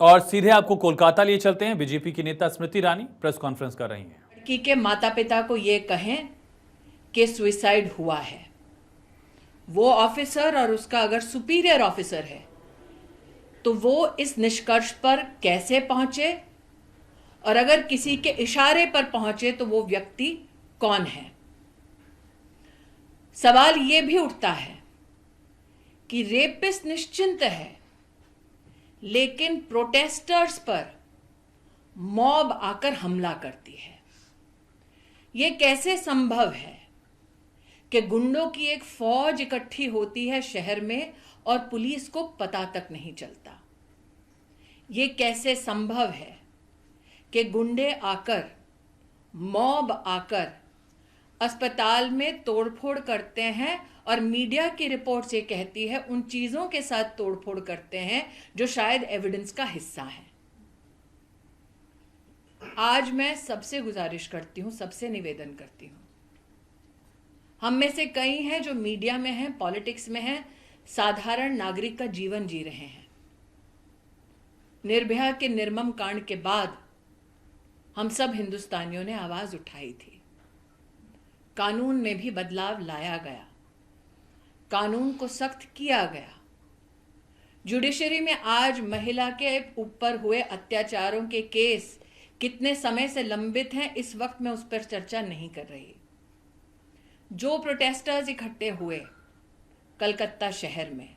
और सीधे आपको कोलकाता लिए चलते हैं। बीजेपी की नेता स्मृति ईरानी प्रेस कॉन्फ्रेंस कर रही हैं। लड़की के माता पिता को ये कहें कि सुसाइड हुआ है, वो ऑफिसर और उसका अगर सुपीरियर ऑफिसर है तो वो इस निष्कर्ष पर कैसे पहुंचे, और अगर किसी के इशारे पर पहुंचे तो वो व्यक्ति कौन है। सवाल ये भी उठता है कि रेपिस्ट निश्चिंत है, लेकिन प्रोटेस्टर्स पर मॉब आकर हमला करती है। ये कैसे संभव है कि गुंडों की एक फौज इकट्ठी होती है शहर में और पुलिस को पता तक नहीं चलता। ये कैसे संभव है कि गुंडे आकर, मॉब आकर अस्पताल में तोड़फोड़ करते हैं और मीडिया की रिपोर्ट से कहती है उन चीजों के साथ तोड़फोड़ करते हैं जो शायद एविडेंस का हिस्सा है। आज मैं सबसे गुजारिश करती हूं, सबसे निवेदन करती हूं, हम में से कई हैं जो मीडिया में हैं, पॉलिटिक्स में हैं, साधारण नागरिक का जीवन जी रहे हैं। निर्भया के निर्मम कांड के बाद हम सब हिंदुस्तानियों ने आवाज उठाई थी। कानून में भी बदलाव लाया गया, कानून को सख्त किया गया। जुडिशरी में आज महिला के ऊपर हुए अत्याचारों के केस कितने समय से लंबित हैं, इस वक्त मैं उस पर चर्चा नहीं कर रही। जो प्रोटेस्टर्स इकट्ठे हुए कलकत्ता शहर में,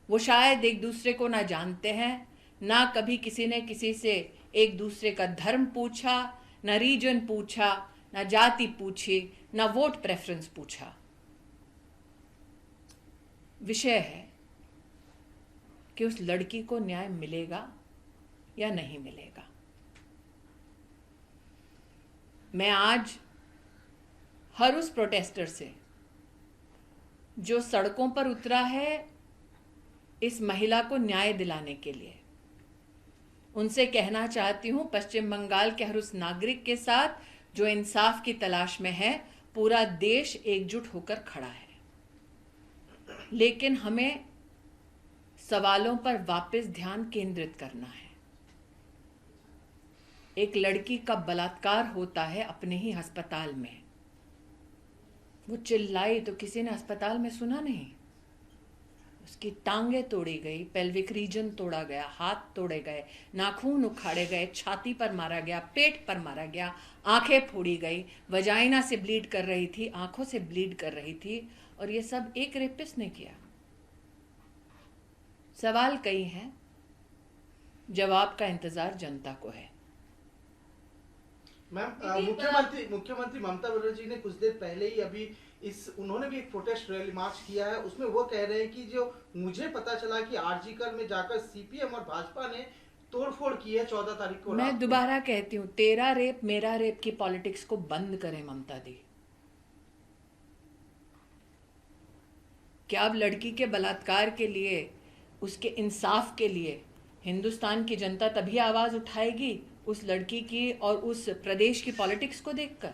वो शायद एक दूसरे को ना जानते हैं, ना कभी किसी ने किसी से एक दूसरे का धर्म पूछा, ना रीजन पूछा, ना जाति पूछी, ना वोट प्रेफरेंस पूछा। विषय है कि उस लड़की को न्याय मिलेगा या नहीं मिलेगा। मैं आज हर उस प्रोटेस्टर से जो सड़कों पर उतरा है इस महिला को न्याय दिलाने के लिए, उनसे कहना चाहती हूं, पश्चिम बंगाल के हर उस नागरिक के साथ जो इंसाफ की तलाश में है, पूरा देश एकजुट होकर खड़ा है। लेकिन हमें सवालों पर वापस ध्यान केंद्रित करना है। एक लड़की का बलात्कार होता है अपने ही अस्पताल में, वो चिल्लाई तो किसी ने अस्पताल में सुना नहीं। उसकी टांगें तोड़ी गई, पेल्विक रीजन तोड़ा गया, हाथ तोड़े गए, नाखून उखाड़े गए, छाती पर मारा गया, पेट पर मारा गया, आंखें फोड़ी गई, वजाइना से ब्लीड कर रही थी, आंखों से ब्लीड कर रही थी, और ये सब एक रेपिस्ट ने किया। सवाल कई हैं, जवाब का इंतजार जनता को है। मैम, मुख्यमंत्री ममता बनर्जी ने कुछ देर पहले ही उन्होंने भी एक प्रोटेस्ट रैली मार्च किया है। उसमें वो कह रहे हैं कि जो मुझे पता चला कि आरजीकर में जाकर सीपीएम और भाजपा ने तोड़फोड़ की है 14 तारीख को। मैं दोबारा कहती हूं, तेरा रेप मेरा रेप की पॉलिटिक्स को बंद करें ममता दी। क्या अब लड़की के बलात्कार के लिए, उसके इंसाफ के लिए हिंदुस्तान की जनता तभी आवाज उठाएगी उस लड़की की और उस प्रदेश की पॉलिटिक्स को देखकर?